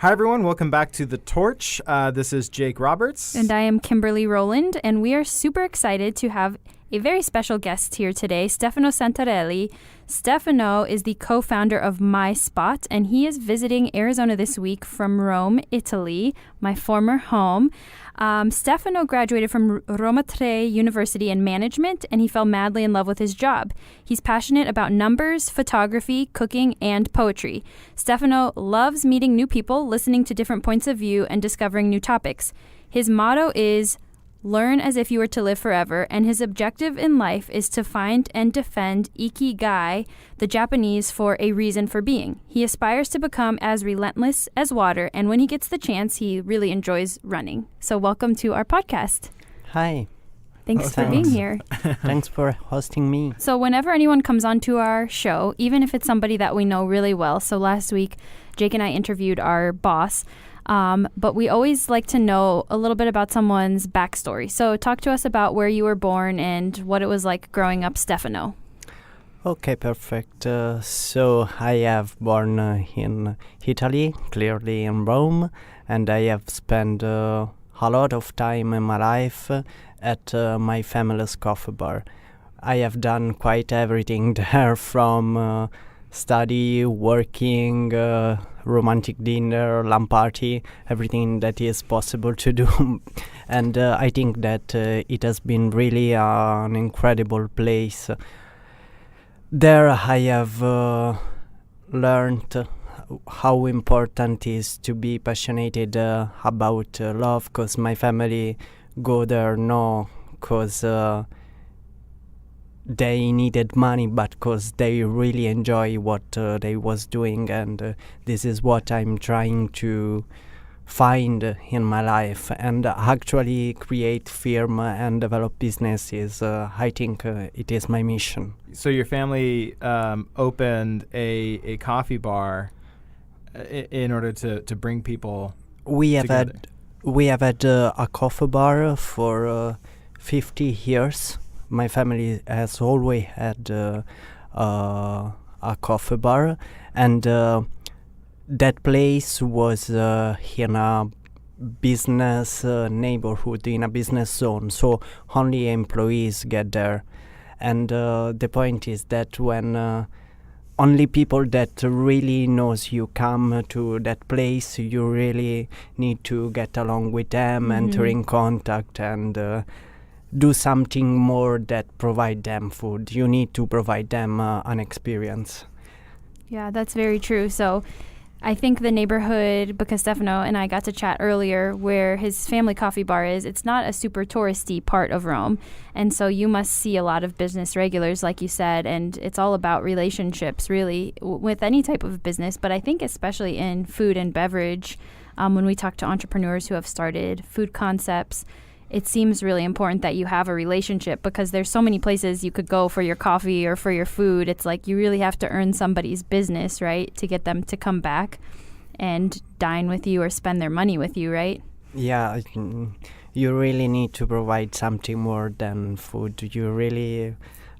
Hi, everyone. Welcome back to The Torch. This is Jake Roberts. And I am Kimberly Rowland, and we are super excited to have a very special guest here today, Stefano Santarelli. Stefano is the co-founder of MySpot, and he is visiting Arizona this week from Rome, Italy, my former home. Stefano graduated from Roma Tre University in management, and he fell madly in love with his job. He's passionate about numbers, photography, cooking, and poetry. Stefano loves meeting new people, listening to different points of view, and discovering new topics. His motto is learn as if you were to live forever, and his objective in life is to find and defend Ikigai, the Japanese for a reason for being. He aspires to become as relentless as water, and when he gets the chance, he really enjoys running. So welcome to our podcast. Hi. Thanks for being here. Thanks for hosting me. So whenever anyone comes onto our show, even if it's somebody that we know really well, so last week, Jake and I interviewed our boss, but we always like to know a little bit about someone's backstory. So talk to us about where you were born and what it was like growing up, Stefano. Okay, perfect. So I have born in Italy, clearly in Rome, and I have spent a lot of time in my life at my family's coffee bar. I have done quite everything there from study, working, romantic dinner, LAN party, everything that is possible to do. And I think that it has been really an incredible place. There I have learned how important it is to be passionate about love, because my family go there not because they needed money, but because they really enjoy what they was doing, and this is what I'm trying to find in my life, and actually create firm and develop businesses. I think it is my mission. So your family opened a coffee bar in order to bring people together. We have had a coffee bar for 50 years. My family has always had a coffee bar, and that place was in a business neighborhood, in a business zone, so only employees get there. And the point is that when only people that really knows you come to that place, you really need to get along with them, enter in contact, and do something more that provide them food. You need to provide them an experience. Yeah, that's very true. So I think the neighborhood, because Stefano and I got to chat earlier, where his family coffee bar is, it's not a super touristy part of Rome. And so you must see a lot of business regulars, like you said, and it's all about relationships, really, with any type of business. But I think especially in food and beverage, when we talk to entrepreneurs who have started food concepts, it seems really important that you have a relationship, because there's so many places you could go for your coffee or for your food. It's like you really have to earn somebody's business, right, to get them to come back and dine with you or spend their money with you, right? Yeah, you really need to provide something more than food. You really,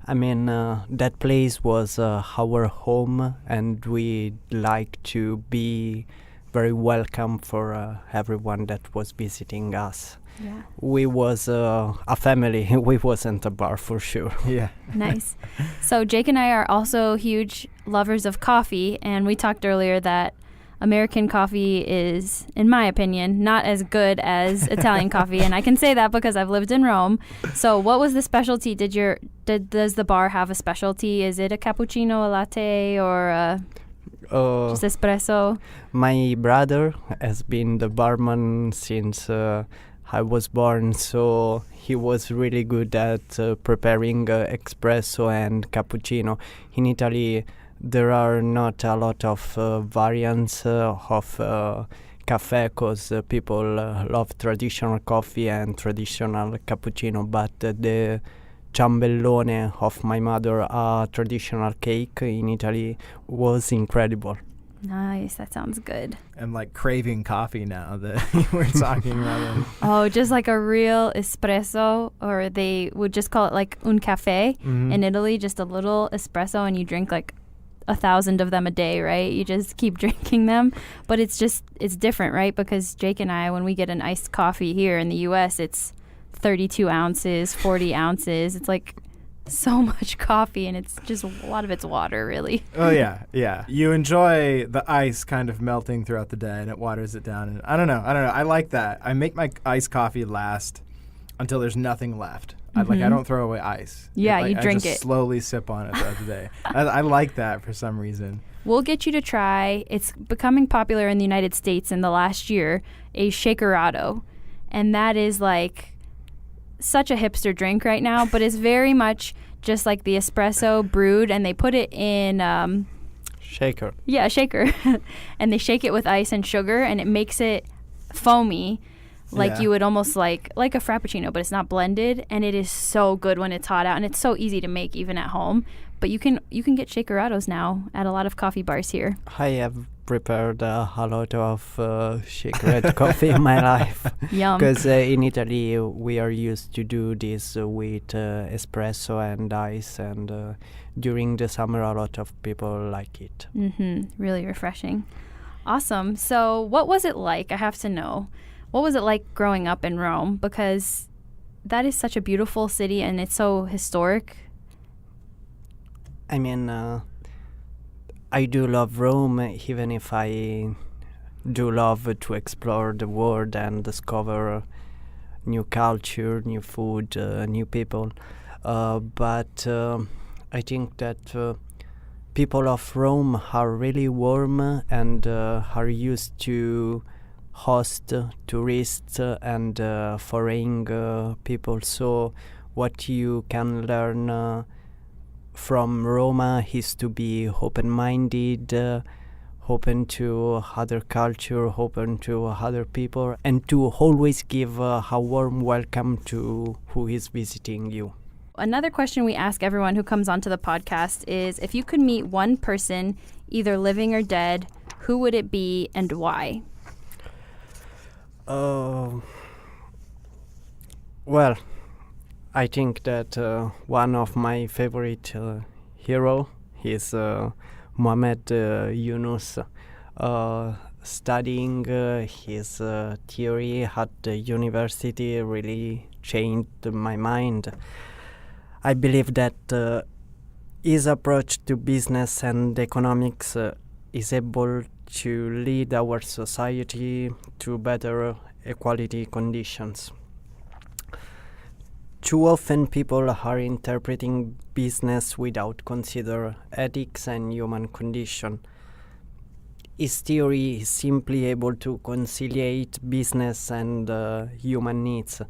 that place was our home, and we like to be very welcome for everyone that was visiting us. Yeah. We was a family. We wasn't a bar for sure. Yeah. Nice. So Jake and I are also huge lovers of coffee, and we talked earlier that American coffee is, in my opinion, not as good as Italian coffee, and I can say that because I've lived in Rome. So what was the specialty? Does the bar have a specialty? Is it a cappuccino, a latte, or just espresso? My brother has been the barman since I was born, so he was really good at preparing espresso and cappuccino. In Italy, there are not a lot of variants of cafe, because people love traditional coffee and traditional cappuccino, but the ciambellone of my mother, a traditional cake in Italy, was incredible. Nice, that sounds good. I'm like craving coffee now that we're talking about it. Oh, just like a real espresso, or they would just call it like un caffè in Italy, just a little espresso, and you drink like 1,000 of them a day, right? You just keep drinking them. But it's different, right? Because Jake and I, when we get an iced coffee here in the U.S., it's 32 ounces, 40 ounces. It's like so much coffee, and it's just a lot of it's water, really. Oh, yeah. You enjoy the ice kind of melting throughout the day, and it waters it down. And I don't know. I like that. I make my iced coffee last until there's nothing left. I don't throw away ice. Yeah, you drink I just slowly sip on it throughout the day. I like that for some reason. We'll get you to try. It's becoming popular in the United States in the last year, a shakerado. And that is like such a hipster drink right now, but it's very much just like the espresso brewed, and they put it in... shaker. Yeah, a shaker. And they shake it with ice and sugar, and it makes it foamy. Like you would almost like a frappuccino, but it's not blended, and it is so good when it's hot out, and it's so easy to make even at home. But you can get shakerados now at a lot of coffee bars here. I have prepared a lot of shakered coffee in my life. Yum. Because in Italy we are used to do this with espresso and ice, and during the summer a lot of people like it. Really refreshing. Awesome. So what was it like? I have to know. What was it like growing up in Rome? Because that is such a beautiful city, and it's so historic. I mean, I do love Rome, even if I do love to explore the world and discover new culture, new food, new people. But I think that people of Rome are really warm and are used to host tourists and foreign people. So what you can learn from Roma is to be open-minded, open to other culture, open to other people, and to always give a warm welcome to who is visiting you. Another question we ask everyone who comes onto the podcast is, if you could meet one person, either living or dead, who would it be and why? Well, I think that one of my favorite hero is Mahmud Yunus. Studying his theory at the university really changed my mind. I believe that his approach to business and economics is able to lead our society to better equality conditions. Too often people are interpreting business without consider ethics and human condition. His theory is simply able to conciliate business and human needs.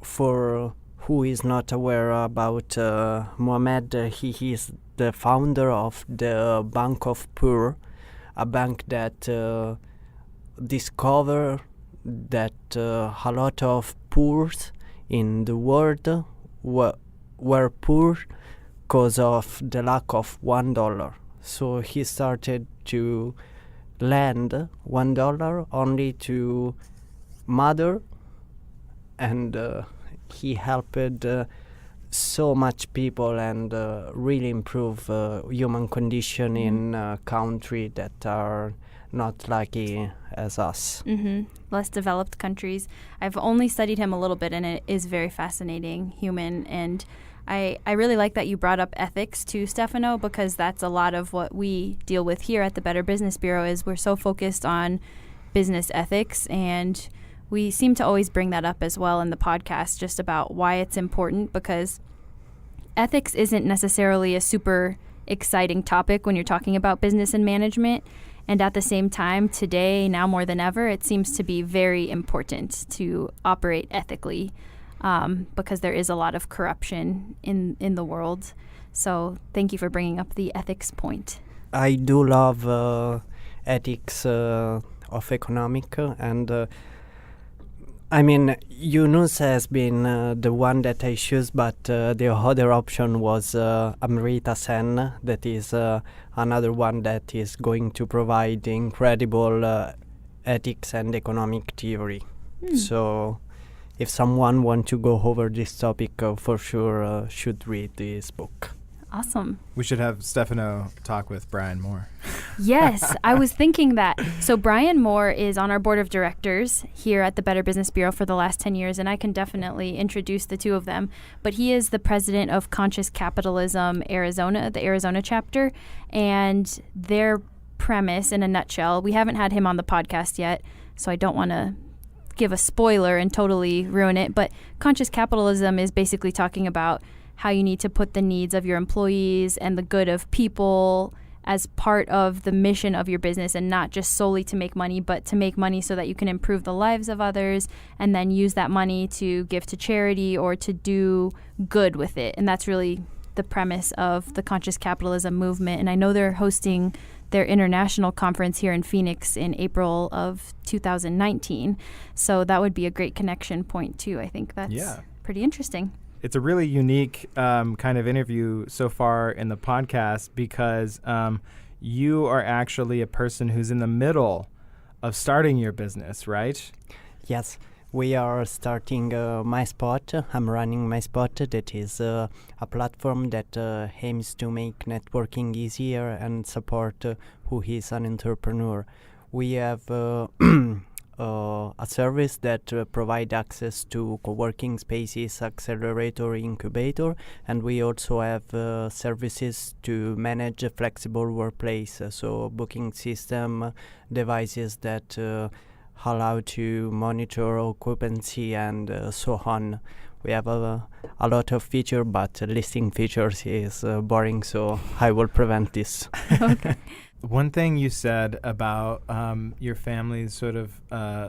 For who is not aware about Mohammed, he is the founder of the Bank of Poor, a bank that discovered that a lot of poor in the world were poor because of the lack of $1. So he started to lend $1 only to mother, and he helped so much people and really improve human condition in a country that are not lucky as us. Less developed countries. I've only studied him a little bit, and it is very fascinating human. And I really like that you brought up ethics too, Stefano, because that's a lot of what we deal with here at the Better Business Bureau. Is we're so focused on business ethics, and we seem to always bring that up as well in the podcast, just about why it's important, because ethics isn't necessarily a super exciting topic when you're talking about business and management. And at the same time, today, now more than ever, it seems to be very important to operate ethically, because there is a lot of corruption in the world. So thank you for bringing up the ethics point. I do love ethics of economic, and I mean, Yunus has been the one that I choose, but the other option was Amrita Sen, that is another one that is going to provide incredible ethics and economic theory. So if someone wants to go over this topic, for sure should read this book. Awesome. We should have Stefano talk with Brian Moore. Yes, I was thinking that. So Brian Moore is on our board of directors here at the Better Business Bureau for the last 10 years, and I can definitely introduce the two of them. But he is the president of Conscious Capitalism Arizona, the Arizona chapter, and their premise in a nutshell, we haven't had him on the podcast yet, so I don't want to give a spoiler and totally ruin it, but conscious capitalism is basically talking about how you need to put the needs of your employees and the good of people as part of the mission of your business, and not just solely to make money, but to make money so that you can improve the lives of others and then use that money to give to charity or to do good with it. And that's really the premise of the conscious capitalism movement. And I know they're hosting their international conference here in Phoenix in April of 2019. So that would be a great connection point too. I think that's pretty interesting. It's a really unique kind of interview so far in the podcast because you are actually a person who's in the middle of starting your business, right? Yes, we are starting MySpot. I'm running MySpot. That is a platform that aims to make networking easier and support who is an entrepreneur. We have a service that provide access to co-working spaces, accelerator, incubator, and we also have services to manage a flexible workplace, so booking system, devices that allow to monitor occupancy and so on. We have a lot of features, but listing features is boring, so I will prevent this. Okay. One thing you said about your family's sort of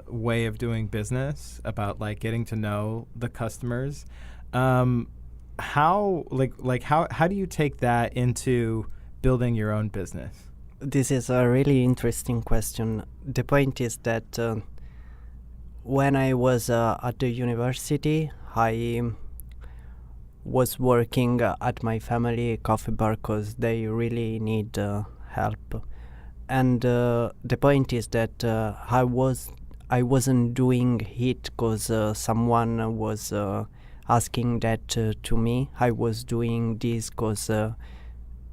way of doing business, about like getting to know the customers, how do you take that into building your own business? This is a really interesting question. The point is that when I was at the university, I was working at my family coffee bar because they really need help. And the point is that I wasn't doing it because someone was asking that to me. I was doing this because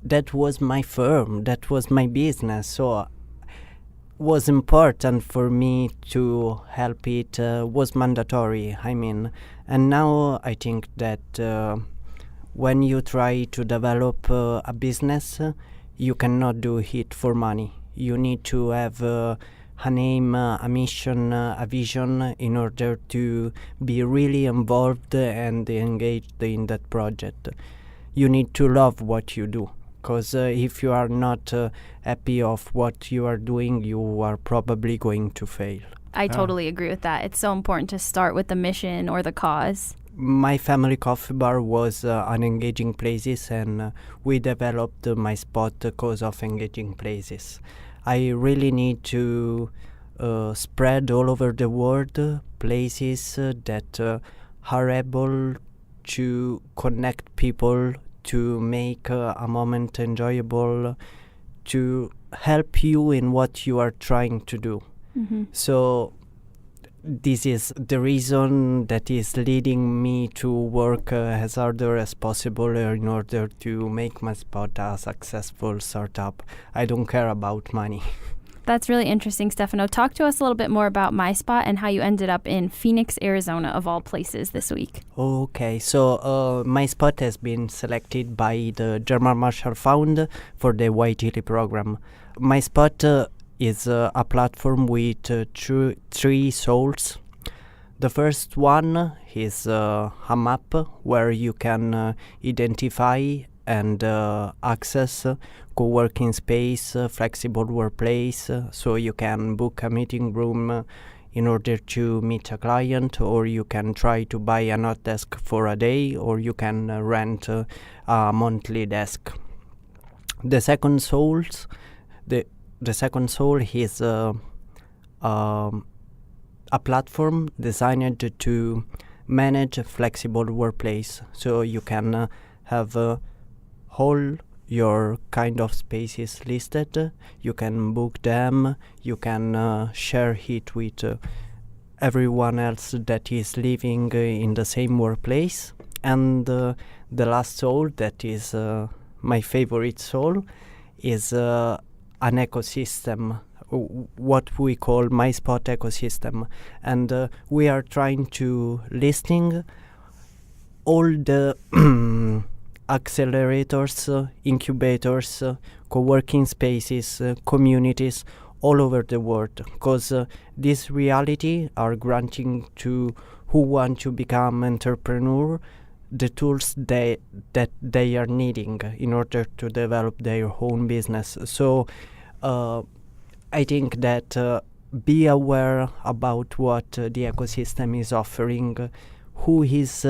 that was my firm, that was my business, so was important for me to help. It was mandatory, I mean. And now I think that when you try to develop a business, you cannot do it for money. You need to have a name, a mission, a vision in order to be really involved and engaged in that project. You need to love what you do, because if you are not happy of what you are doing, you are probably going to fail. I totally agree with that. It's so important to start with the mission or the cause. My family coffee bar was an engaging places, and we developed MySpot because of engaging places. I really need to spread all over the world places that are able to connect people, to make a moment enjoyable, to help you in what you are trying to do. Mm-hmm. So this is the reason that is leading me to work as harder as possible in order to make MySpot a successful startup. I don't care about money. That's really interesting, Stefano. Talk to us a little bit more about MySpot and how you ended up in Phoenix, Arizona, of all places, this week. Okay, so MySpot has been selected by the German Marshall Fund for the YTL program. MySpot is a platform with three souls. The first one is a map where you can identify and access co-working space, flexible workplace, so you can book a meeting room in order to meet a client, or you can try to buy a hot desk for a day, or you can rent a monthly desk. The second soul is a platform designed to manage a flexible workplace, so you can have all your kind of spaces listed. You can book them, you can share it with everyone else that is living in the same workplace. And the last soul, that is my favorite soul is an ecosystem, what we call MySpot ecosystem. And we are trying to listing all the accelerators, incubators, co-working spaces, communities all over the world, because this reality are granting to who want to become entrepreneur the tools that they are needing in order to develop their own business. So I think that be aware about what the ecosystem is offering, who is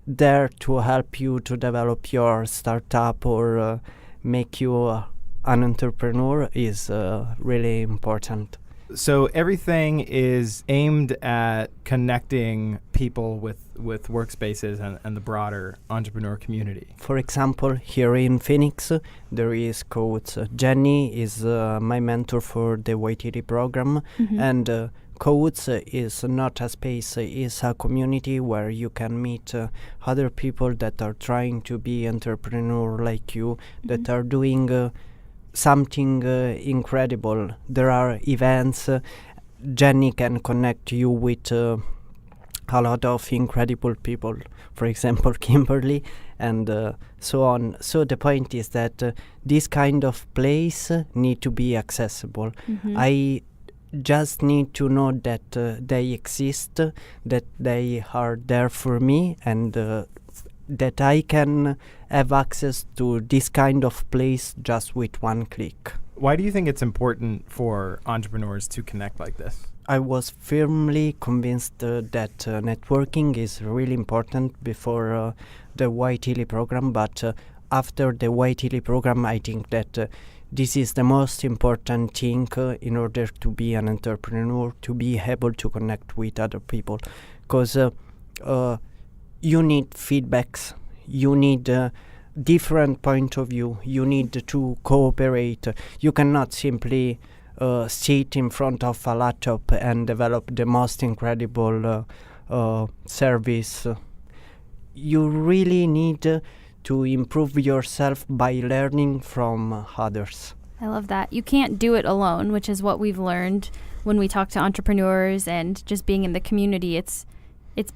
there to help you to develop your startup or make you an entrepreneur is really important. So everything is aimed at connecting people with workspaces and the broader entrepreneur community. For example, here in Phoenix, there is Codes. Jenny is my mentor for the YTD program, and Codes is not a space, it's a community where you can meet other people that are trying to be entrepreneur like you, that are doing something incredible. There are events. Jenny can connect you with a lot of incredible people, for example Kimberly, and so on. So the point is that this kind of place need to be accessible. I just need to know that they exist, that they are there for me, and that I can have access to this kind of place just with one click. Why do you think it's important for entrepreneurs to connect like this? I was firmly convinced that networking is really important before the YTL program, but after the YTL program, I think that this is the most important thing in order to be an entrepreneur, to be able to connect with other people, because you need feedbacks, you need different point of view, you need to cooperate. You cannot simply sit in front of a laptop and develop the most incredible service. You really need to improve yourself by learning from others. I love that. You can't do it alone, which is what we've learned when we talk to entrepreneurs and just being in the community. It's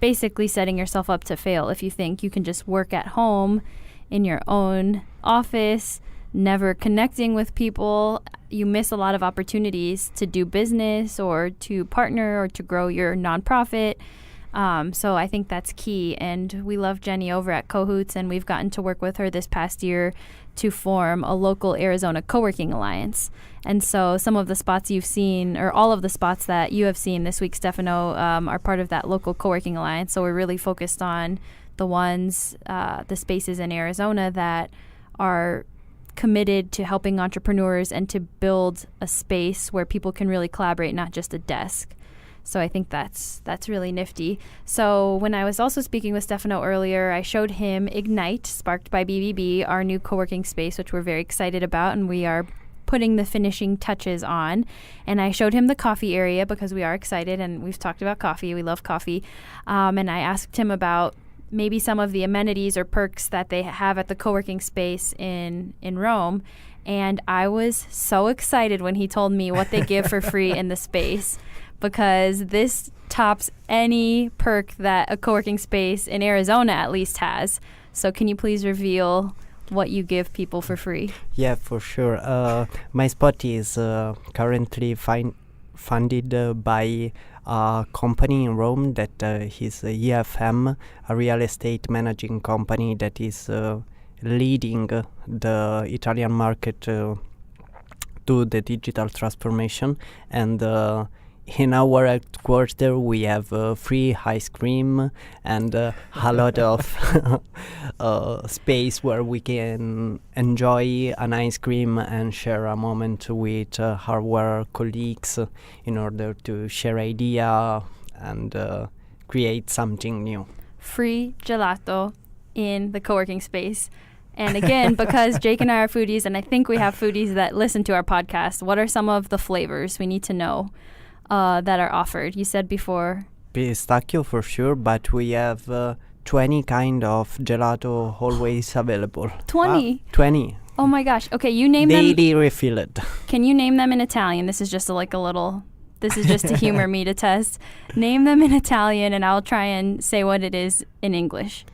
basically setting yourself up to fail if you think you can just work at home in your own office, never connecting with people. You miss a lot of opportunities to do business or to partner or to grow your nonprofit. So I think that's key. And we love Jenny over at Cahoots, and we've gotten to work with her this past year to form a local Arizona co-working alliance. And so some of the spots you've seen, or all of the spots that you have seen this week, Stefano, are part of that local co-working alliance. So we're really focused on the ones, the spaces in Arizona that are committed to helping entrepreneurs and to build a space where people can really collaborate, not just a desk. So I think that's really nifty. So when I was also speaking with Stefano earlier, I showed him Ignite, sparked by BBB, our new co-working space, which we're very excited about, and we are putting the finishing touches on. And I showed him the coffee area because we are excited, and we've talked about coffee. We love coffee. And I asked him about maybe some of the amenities or perks that they have at the co-working space in Rome. And I was so excited when he told me what they give for free in the space, because this tops any perk that a co-working space in Arizona at least has. So can you please reveal what you give people for free? Yeah, for sure. MySpot is currently funded by a company in Rome that is EFM, a real estate managing company that is leading the Italian market to the digital transformation. And in our headquarters, we have free ice cream and a lot of space where we can enjoy an ice cream and share a moment with our colleagues in order to share idea and create something new. Free gelato in the co-working space. And again, because Jake and I are foodies, and I think we have foodies that listen to our podcast, what are some of the flavors we need to know that are offered? You said before pistachio for sure, but we have 20 kind of gelato always available. 20. 20. Oh my gosh. Okay, you name them. Daily refilled. Can you name them in Italian? This is just this is just to humor me to test. Name them in Italian and I'll try and say what it is in English.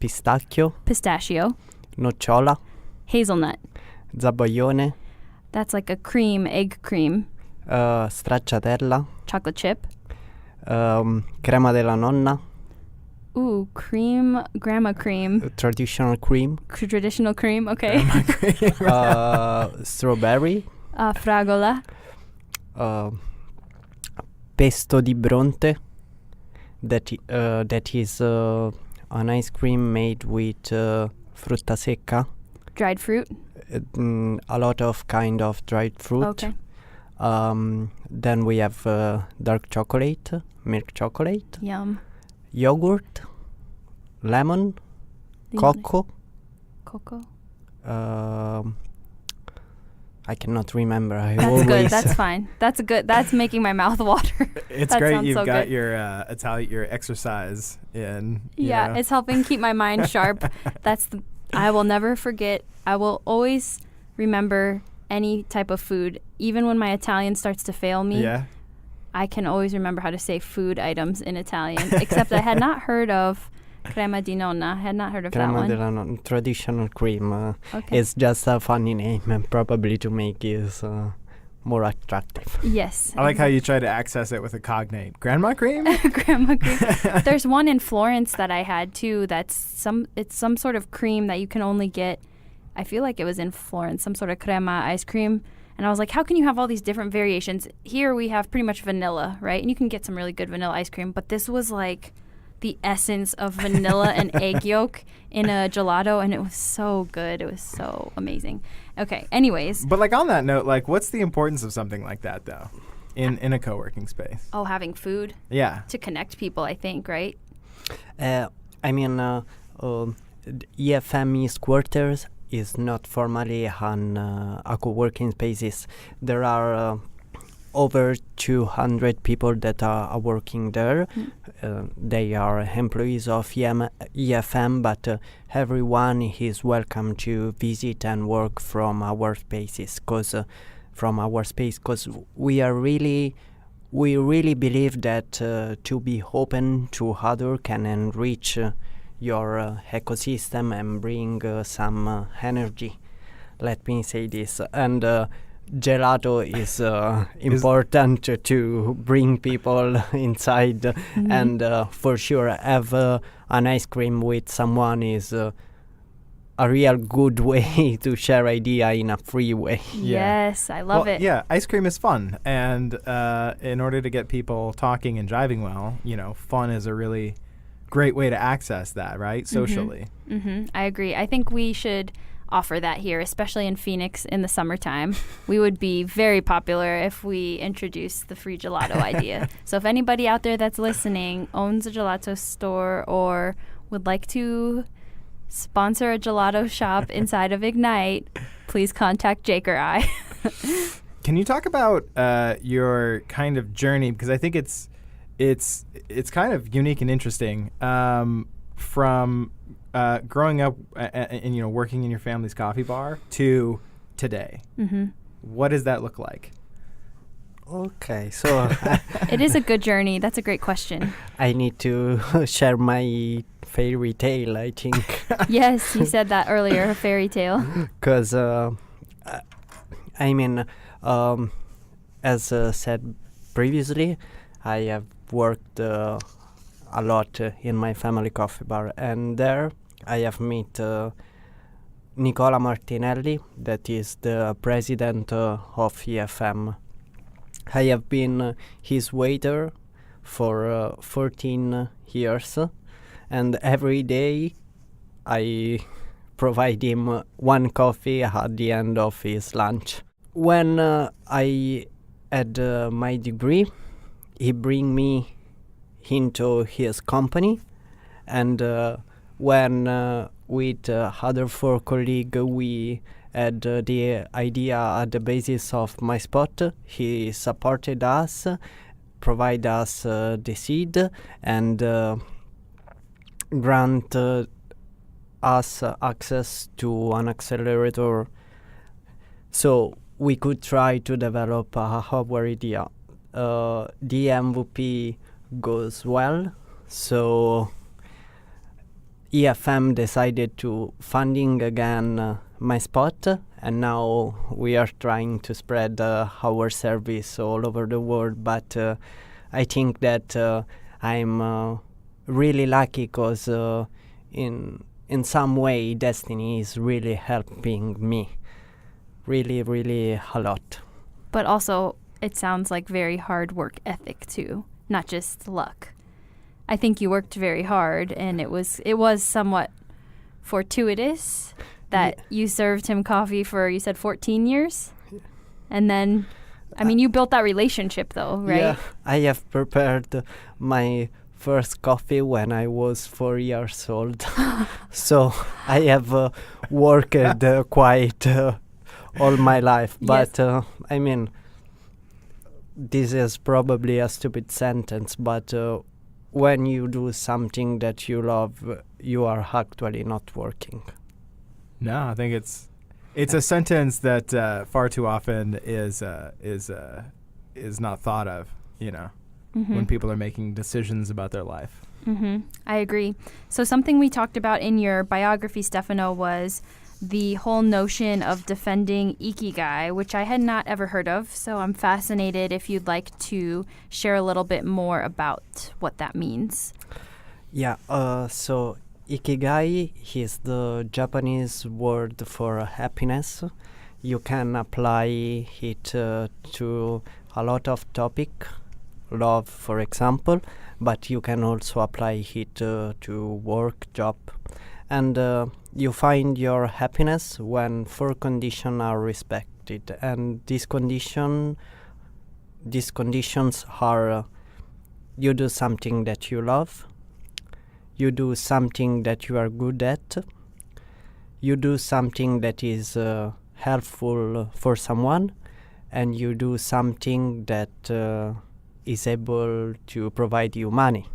Pistacchio, Pistachio, nocciola, hazelnut. zabaione, That's like a cream, egg cream. stracciatella, Chocolate chip. crema della nonna, Ooh, cream, grandma cream. traditional cream, Traditional cream, okay. strawberry, Fragola. pesto di bronte, that is an ice cream made with frutta secca, Dried fruit. a lot of kind of dried fruit. Okay. Then we have dark chocolate, milk chocolate, Yum. yogurt, lemon, cocoa. Cocoa. I cannot remember. That's good. That's fine. That's making my mouth water. It's That great sounds you've so got good. your your exercise in. Yeah, it's helping keep my mind sharp. I will never forget. I will always remember any type of food, even when my Italian starts to fail me. Yeah. I can always remember how to say food items in Italian, except I had not heard of crema di nonna. I had not heard of that Crema one. della nonna, traditional cream. Okay. It's just a funny name, and probably to make it more attractive. Yes. I like how you try to access it with a cognate. Grandma cream? Grandma cream. There's one in Florence that I had too. It's some sort of cream that you can only get. I feel like it was in Florence, some sort of crema ice cream. And I was like, how can you have all these different variations? Here we have pretty much vanilla, right? And you can get some really good vanilla ice cream. But this was like the essence of vanilla and egg yolk in a gelato. And it was so good. It was so amazing. Okay, anyways. But like on that note, like what's the importance of something like that though in a co-working space? Oh, having food Yeah. to connect people, I think, right? I mean, EFM quarters is not formally a co-working spaces. There are over 200 people that are working there. They are employees of EFM, but everyone is welcome to visit and work from our spaces. Because we really believe that to be open to other can enrich your ecosystem and bring some energy. Let me say this. And gelato is important to bring people inside. Mm-hmm. And for sure have an ice cream with someone is a real good way to share idea in a free way. Yeah. Yes, I love it. Yeah, ice cream is fun. And in order to get people talking and driving well, fun is a really great way to access that, right? Socially. Mm-hmm. I agree. I think we should offer that here, especially in Phoenix in the summertime. We would be very popular if we introduced the free gelato idea. So if anybody out there that's listening owns a gelato store or would like to sponsor a gelato shop inside of Ignite, please contact Jake or I. Can you talk about your kind of journey? Because I think it's kind of unique and interesting from growing up and working in your family's coffee bar to today. Mm-hmm. What does that look like? Okay, so It is a good journey. That's a great question. I need to share my fairy tale, I think. Yes, you said that earlier, a fairy tale. Because, as said previously, I have worked a lot in my family coffee bar, and there I have met Nicola Martinelli, that is the president of EFM. I have been his waiter for 14 years, and every day I provide him one coffee at the end of his lunch. When I had my degree, he bring me into his company, and when with other 4 colleagues we had the idea at the basis of MySpot, he supported us, provide us the seed, and grant us access to an accelerator so we could try to develop our idea. The MVP goes well, so EFM decided to funding again MySpot, and now we are trying to spread our service all over the world. But I think that I'm really lucky because in some way destiny is really helping me, really, really a lot. But also, it sounds like very hard work ethic too, not just luck. I think you worked very hard, and it was somewhat fortuitous that you served him coffee for, you said, 14 years? And then, I mean, you built that relationship though, right? Yeah, I have prepared my first coffee when I was 4 years old. So I have worked quite all my life. But, Yes. I mean, this is probably a stupid sentence, but when you do something that you love, you are actually not working. No, I think it's a sentence that far too often is not thought of, when people are making decisions about their life. I agree. So something we talked about in your biography, Stefano, was the whole notion of defending Ikigai, which I had not ever heard of. So I'm fascinated if you'd like to share a little bit more about what that means. Yeah, so Ikigai is the Japanese word for happiness. You can apply it to a lot of topic, love, for example, but you can also apply it to work, job. And you find your happiness when 4 conditions are respected. And these conditions are you do something that you love, you do something that you are good at, you do something that is helpful for someone, and you do something that is able to provide you money.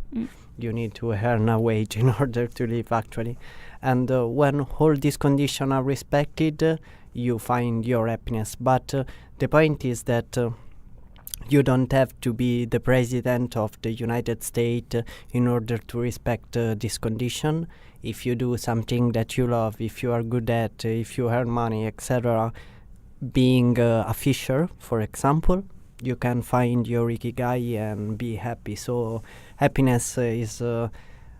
You need to earn a wage in order to live, actually. And when all these conditions are respected, you find your happiness. But the point is that you don't have to be the president of the United States in order to respect this condition. If you do something that you love, if you are good at, if you earn money, etc., being a fisher, for example, you can find your Ikigai and be happy. So happiness is a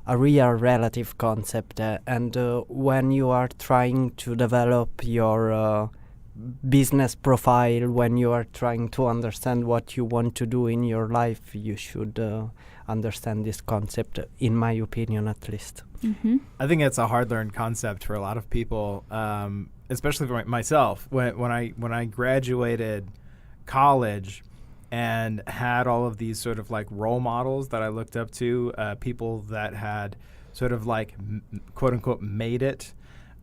real relative concept. And when you are trying to develop your business profile, when you are trying to understand what you want to do in your life, you should understand this concept, in my opinion, at least. I think it's a hard-learned concept for a lot of people, especially for myself. When I graduated college and had all of these sort of like role models that I looked up to, people that had sort of like quote-unquote made it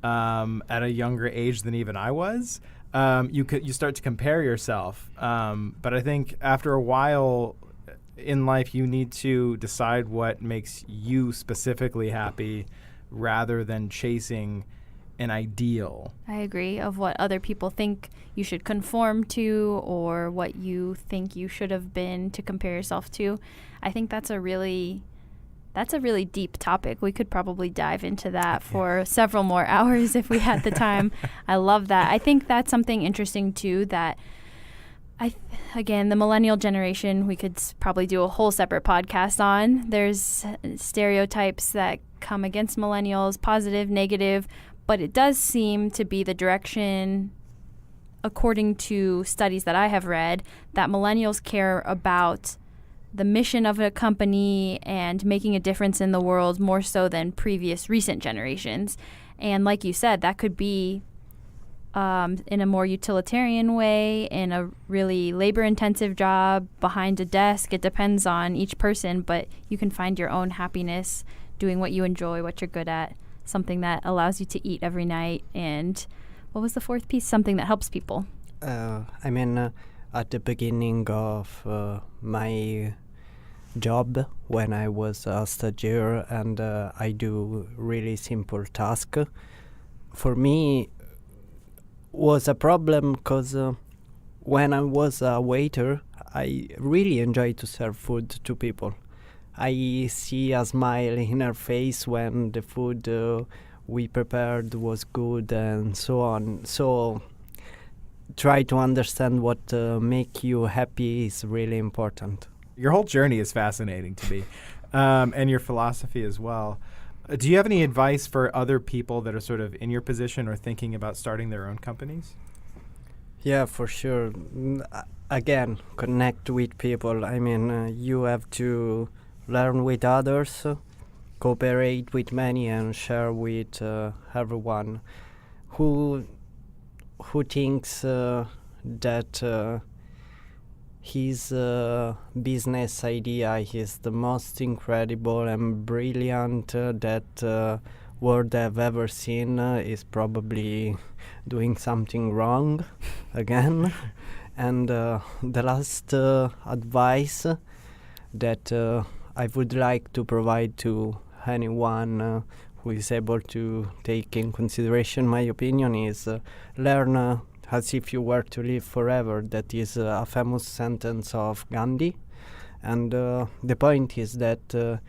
at a younger age than even I was, you start to compare yourself. But I think after a while in life, you need to decide what makes you specifically happy rather than chasing an ideal. I agree, of what other people think you should conform to or what you think you should have been to compare yourself to. I think that's a really deep topic. We could probably dive into that for several more hours if we had the time. I love that. I think that's something interesting too, that again, the millennial generation, we could probably do a whole separate podcast on. There's stereotypes that come against millennials, positive, negative, but it does seem to be the direction, according to studies that I have read, that millennials care about the mission of a company and making a difference in the world more so than previous recent generations. And like you said, that could be in a more utilitarian way, in a really labor-intensive job, behind a desk. It depends on each person, but you can find your own happiness doing what you enjoy, what you're good at, something that allows you to eat every night. And what was the fourth piece? Something that helps people. At the beginning of my job when I was a stagiaire, and I do really simple task. For me, was a problem because when I was a waiter, I really enjoyed to serve food to people. I see a smile in her face when the food we prepared was good and so on. So try to understand what make you happy is really important. Your whole journey is fascinating to me, and your philosophy as well. Do you have any advice for other people that are sort of in your position or thinking about starting their own companies? Yeah, for sure. Again, connect with people. I mean, you have to learn with others, cooperate with many, and share with everyone who thinks that his business idea is the most incredible and brilliant that world I've ever seen is probably doing something wrong again. And the last advice that I would like to provide to anyone who is able to take in consideration my opinion is learn as if you were to live forever. That is a famous sentence of Gandhi. And the point is that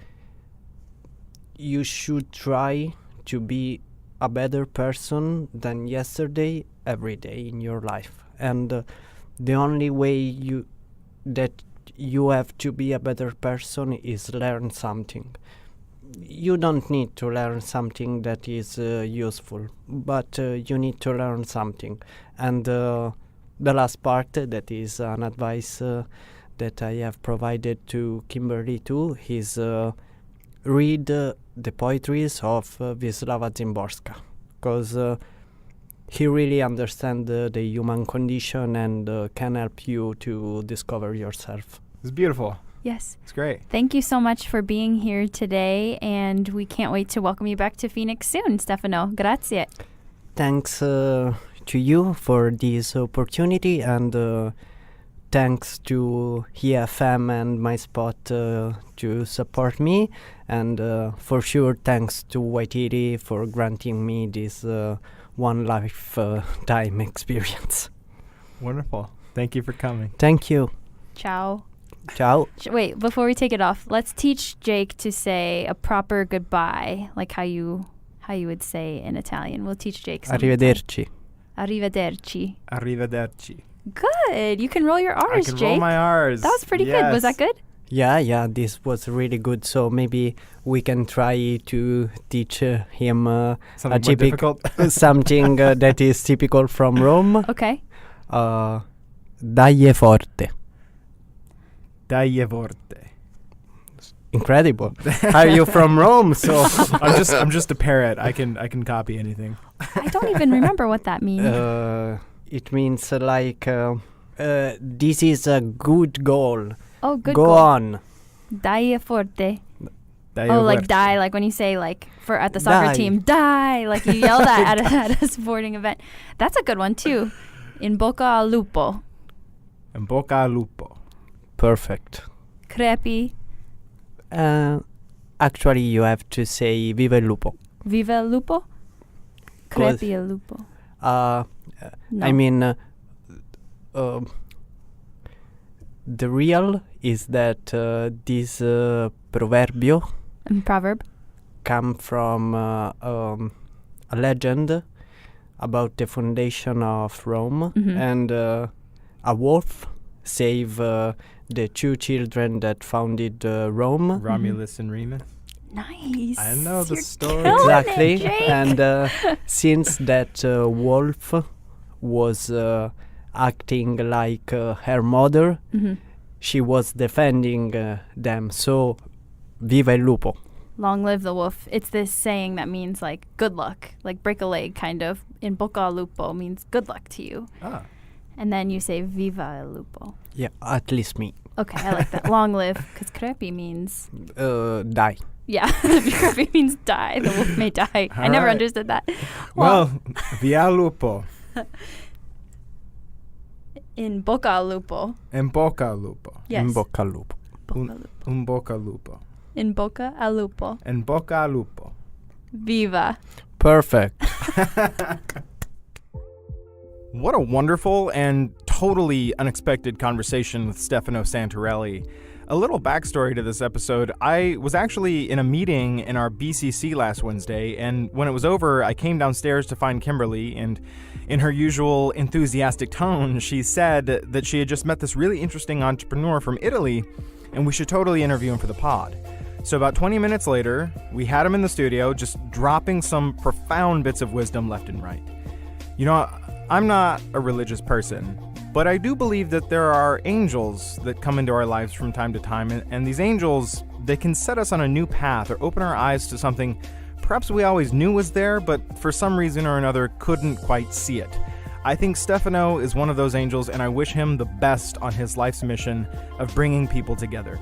you should try to be a better person than yesterday every day in your life. And the only way that you have to be a better person is learn something. You don't need to learn something that is useful, but you need to learn something. And the last part, that is an advice that I have provided to Kimberly too, is read the poetries of Wisława Szymborska, because he really understands the human condition and can help you to discover yourself. It's beautiful. Yes. It's great. Thank you so much for being here today, and we can't wait to welcome you back to Phoenix soon, Stefano. Grazie. Thanks to you for this opportunity, and thanks to EFM and MySpot to support me, and for sure thanks to Waititi for granting me this one lifetime experience. Wonderful. Thank you for coming. Thank you. Ciao. Ciao. Wait, before we take it off, let's teach Jake to say a proper goodbye, like how you would say in Italian. We'll teach Jake something. Arrivederci. Arrivederci. Arrivederci. Good. You can roll your R's, I can Jake. roll my R's. That was pretty good. Was that good? Yeah, this was really good. So maybe we can try to teach him Something more difficult? something that is typical from Rome. Okay. Dai forte. Dai forte. Incredible. Are you from Rome? So I'm just a parrot. I can copy anything. I don't even remember what that means. It means like this is a good goal. Oh, good Go goal. on. Dai forte. Dai Oh, like forte. die, like when you say like for at the soccer Die. team, die, like you yell that at a sporting event. That's a good one too. In bocca al lupo. In bocca al lupo. Perfect. Crepi. Actually, you have to say viva il lupo. Viva il lupo. Cause- Crepi il lupo. No. I mean, the real is that this proverbio Proverb. come from a legend about the foundation of Rome, Mhm. and a wolf saved the two children that founded Rome. Romulus and Remus. Nice. I know the You're story. killing Exactly. it, Jake. And since that wolf was acting like her mother, Mhm. she was defending them. So, viva il lupo. Long live the wolf. It's this saying that means like good luck, like break a leg kind of. In bocca al lupo means good luck to you. Ah. And then you say viva il lupo. Yeah, at least me. Okay, I like that. Long live, because crepi means, Die. yeah, crepi means die. The wolf may die. I never Alright. understood that. Well, via lupo. In bocca al lupo. In bocca al lupo. Yes. In bocca al lupo. Un bocca al lupo. In bocca al lupo. En bocca al lupo. Viva. Perfect. What a wonderful and totally unexpected conversation with Stefano Santarelli. A little backstory to this episode. I was actually in a meeting in our BCC last Wednesday, and when it was over, I came downstairs to find Kimberly, and in her usual enthusiastic tone, she said that she had just met this really interesting entrepreneur from Italy, and we should totally interview him for the pod. So about 20 minutes later, we had him in the studio, just dropping some profound bits of wisdom left and right. You know, I'm not a religious person, but I do believe that there are angels that come into our lives from time to time, and these angels, they can set us on a new path or open our eyes to something perhaps we always knew was there, but for some reason or another couldn't quite see it. I think Stefano is one of those angels, and I wish him the best on his life's mission of bringing people together.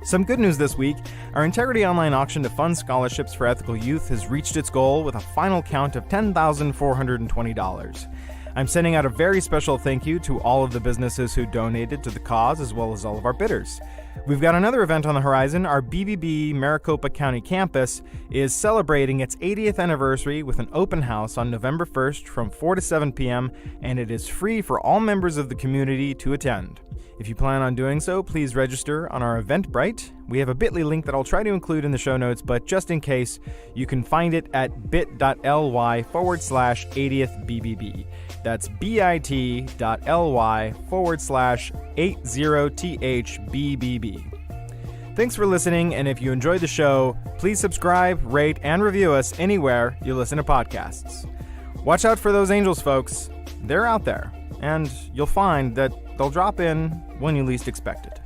Some good news this week. Our Integrity Online auction to fund scholarships for ethical youth has reached its goal with a final count of $10,420. I'm sending out a very special thank you to all of the businesses who donated to the cause, as well as all of our bidders. We've got another event on the horizon. Our BBB Maricopa County campus is celebrating its 80th anniversary with an open house on November 1st from 4 to 7 p.m., and it is free for all members of the community to attend. If you plan on doing so, please register on our Eventbrite. We have a bit.ly link that I'll try to include in the show notes, but just in case, you can find it at bit.ly/80thBBB. That's bit.ly/80thBBB. Thanks for listening, and if you enjoyed the show, please subscribe, rate, and review us anywhere you listen to podcasts. Watch out for those angels, folks. They're out there, and you'll find that they'll drop in when you least expect it.